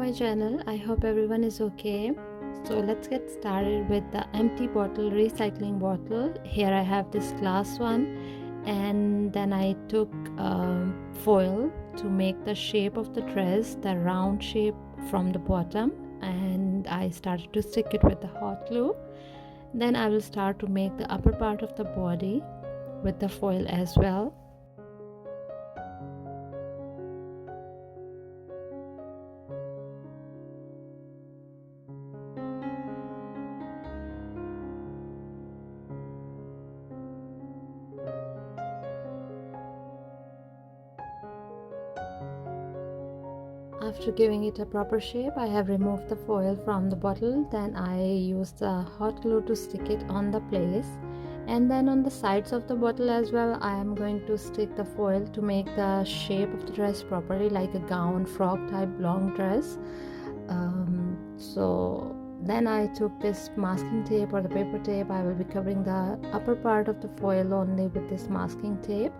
my channel. I hope everyone is okay. So let's get started with the empty bottle recycling bottle. Here I have this glass one, and then I took foil to make the shape of the dress, the round shape from the bottom, and I started to stick it with the hot glue. Then I will start to make the upper part of the body with the foil as well. After giving it a proper shape, I have removed the foil from the bottle. Then I used the hot glue to stick it on the place, and then on the sides of the bottle as well I am going to stick the foil to make the shape of the dress properly, like a gown, frock type long dress. So then I took this masking tape or the paper tape. I will be covering the upper part of the foil only with this masking tape,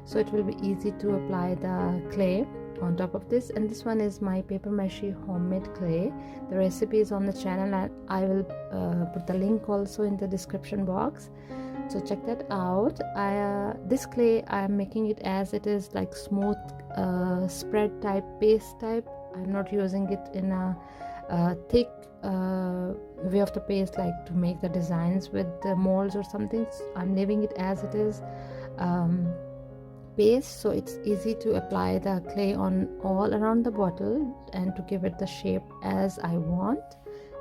so it will be easy to apply the clay on top of this. And this one is my paper mache homemade clay. The recipe is on the channel, and I will put the link also in the description box, so check that out. This clay I am making it as it is, like smooth spread type, paste type. I'm not using it in a thick way of the paste, like to make the designs with the molds or something. I'm leaving it as it is, paste, so it's easy to apply the clay on all around the bottle and to give it the shape as I want.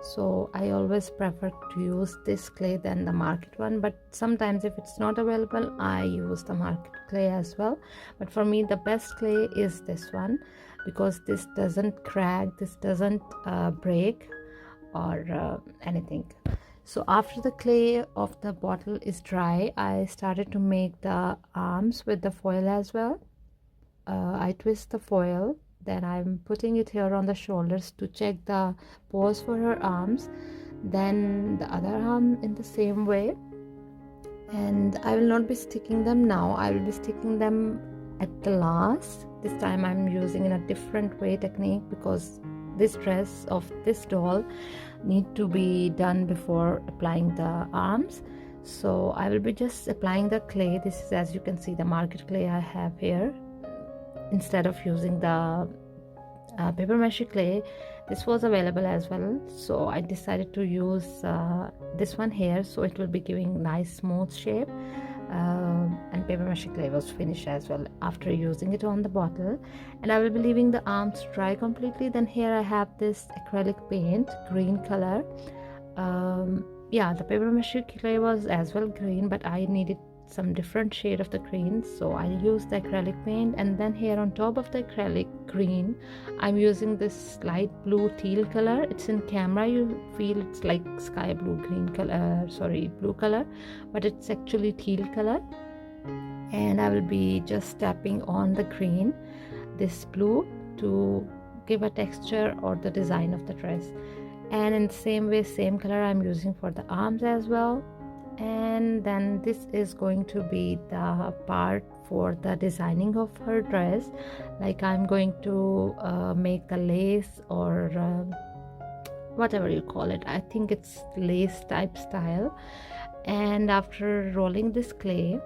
So I always prefer to use this clay than the market one, but sometimes if it's not available I use the market clay as well. But for me the best clay is this one, because this doesn't crack, this doesn't break or anything. So after the clay of the bottle is dry, I started to make the arms with the foil as well. I twist the foil, then I'm putting it here on the shoulders to check the pose for her arms, then the other arm in the same way. And I will not be sticking them now, I will be sticking them at the last. This time I'm using in a different way technique, because this dress of this doll need to be done before applying the arms. So I will be just applying the clay. This is, as you can see, the market clay I have here. Instead of using the paper mache clay, this was available as well, so I decided to use this one here, so it will be giving nice smooth shape. And paper mache clay was finished as well after using it on the bottle. And I will be leaving the arms dry completely. Then here I have this acrylic paint, green color. Yeah, the paper mache clay was as well green, but I needed some different shade of the green, so I used the acrylic paint. And then here on top of the acrylic green I'm using this light blue teal color. It's in camera you feel it's like sky blue green color, blue color, but it's actually teal color. And I will be just tapping on the green, this blue, to give a texture or the design of the dress. And in the same way, same color I'm using for the arms as well. And then this is going to be the part for the designing of her dress, like I'm going to make the lace or whatever you call it. I think it's lace type style. And after rolling this clay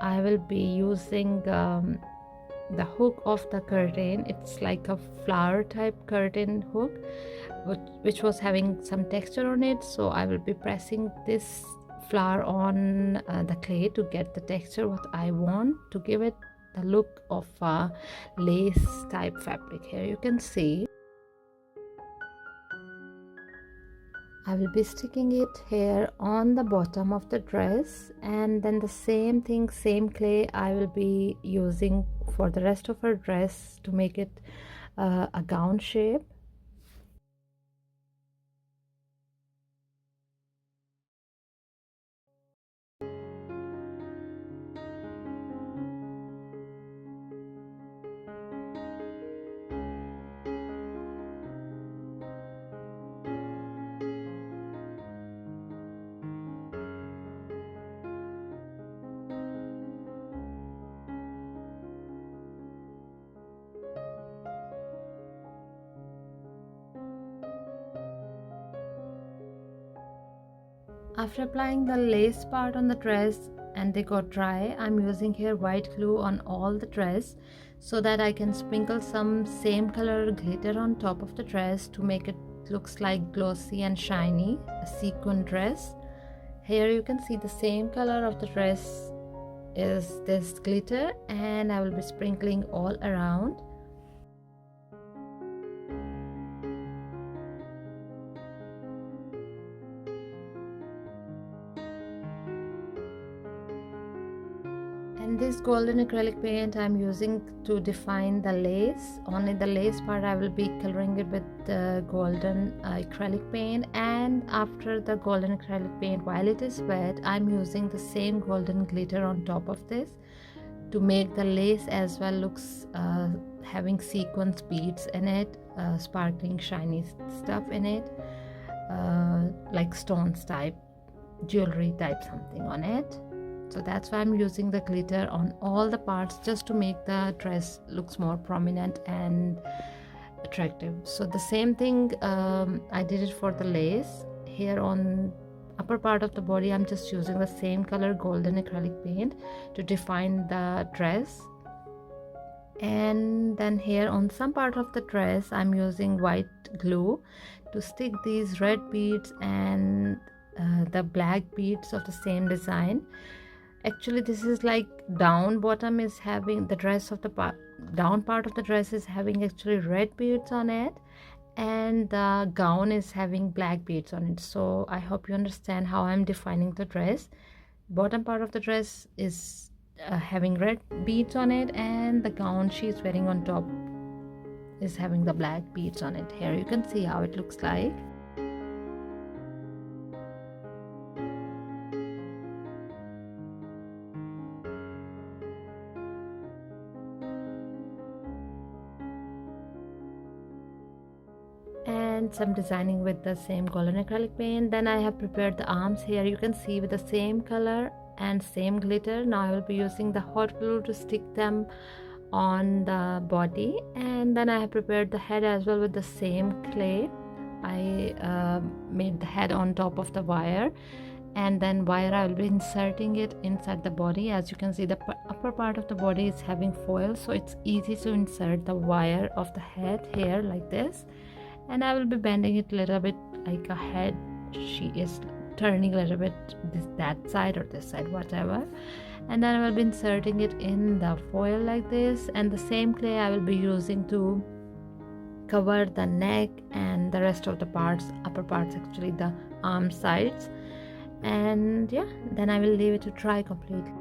I will be using the hook of the curtain. It's like a flower type curtain hook, which was having some texture on it, so I will be pressing this flower on the clay to get the texture what I want, to give it the look of a lace type fabric. Here you can see I will be sticking it here on the bottom of the dress, and then the same thing, same clay I will be using for the rest of her dress to make it a gown shape. After applying the lace part on the dress and they got dry, I'm using here white glue on all the dress so that I can sprinkle some same color glitter on top of the dress to make it looks like glossy and shiny, a sequin dress. Here you can see the same color of the dress is this glitter, and I will be sprinkling all around. And this golden acrylic paint I'm using to define the lace. Only the lace part I will be coloring it with the golden acrylic paint, and after the golden acrylic paint, while it is wet, I'm using the same golden glitter on top of this to make the lace as well looks having sequence beads in it, sparkling shiny stuff in it, like stones type, jewelry type something on it. So that's why I'm using the glitter on all the parts, just to make the dress looks more prominent and attractive. So the same thing I did it for the lace. Here on upper part of the body, I'm just using the same color golden acrylic paint to define the dress. And then here on some part of the dress, I'm using white glue to stick these red beads and the black beads of the same design. Actually, this is like down bottom is having the dress of the down part of the dress is having actually red beads on it, and the gown is having black beads on it. So I hope you understand how I'm defining the dress. Bottom part of the dress is having red beads on it, and the gown she's wearing on top is having the black beads on it. Here you can see how it looks like. And some designing with the same golden acrylic paint. Then I have prepared the arms. Here you can see with the same color and same glitter. Now I will be using the hot glue to stick them on the body, and then I have prepared the head as well with the same clay. I made the head on top of the wire, and then wire I will be inserting it inside the body. As you can see, the upper part of the body is having foil, so it's easy to insert the wire of the head here like this. And I will be bending it a little bit like a head. She is turning a little bit that side or this side, whatever. And then I will be inserting it in the foil like this. And the same clay I will be using to cover the neck and the rest of the parts, upper parts actually, the arm sides. And yeah, then I will leave it to dry completely.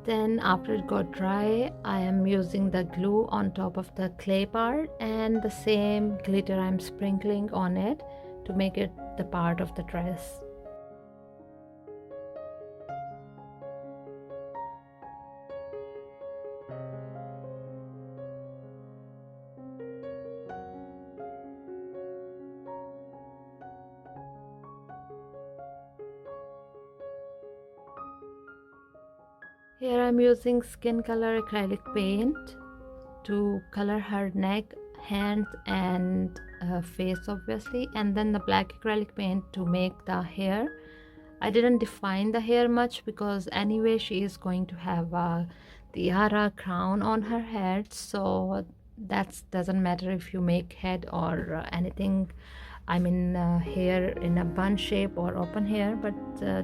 Then after it got dry, I am using the glue on top of the clay part, and the same glitter I'm sprinkling on it to make it the part of the dress. Here I'm using skin color acrylic paint to color her neck, hands and face obviously, and then the black acrylic paint to make the hair. I didn't define the hair much because anyway she is going to have a tiara crown on her head, so that doesn't matter if you make head or anything, I mean hair in a bun shape or open hair, but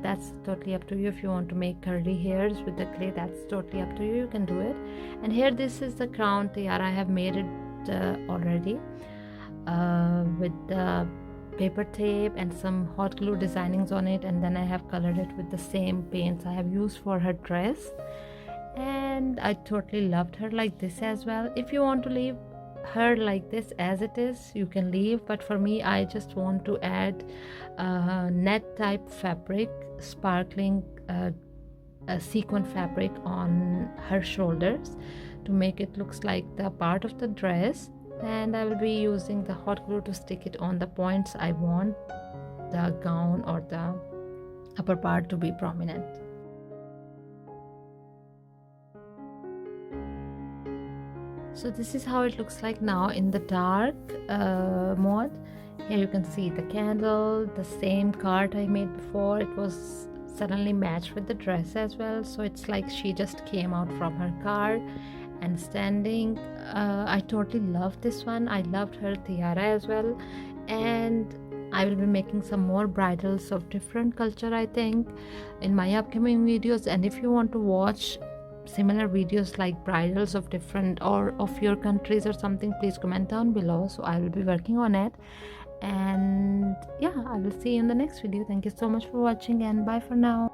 that's totally up to you. If you want to make curly hairs with the clay, that's totally up to you, you can do it. And here this is the crown tiara. I have made it already with the paper tape and some hot glue designings on it, and then I have colored it with the same paints I have used for her dress. And I totally loved her like this as well. If you want to leave her like this as it is, you can leave, but for me I just want to add net type fabric, sparkling a sequin fabric on her shoulders to make it looks like the part of the dress. And I will be using the hot glue to stick it on the points I want the gown or the upper part to be prominent. So this is how it looks like now in the dark mode. Here you can see the candle, the same card I made before. It was suddenly matched with the dress as well, so it's like she just came out from her car and standing. I totally love this one. I loved her tiara as well, and I will be making some more bridals of different culture, I think, in my upcoming videos. And if you want to watch similar videos like bridals of different or of your countries or something, please comment down below, so I will be working on it. And yeah, I will see you in the next video. Thank you so much for watching, and bye for now.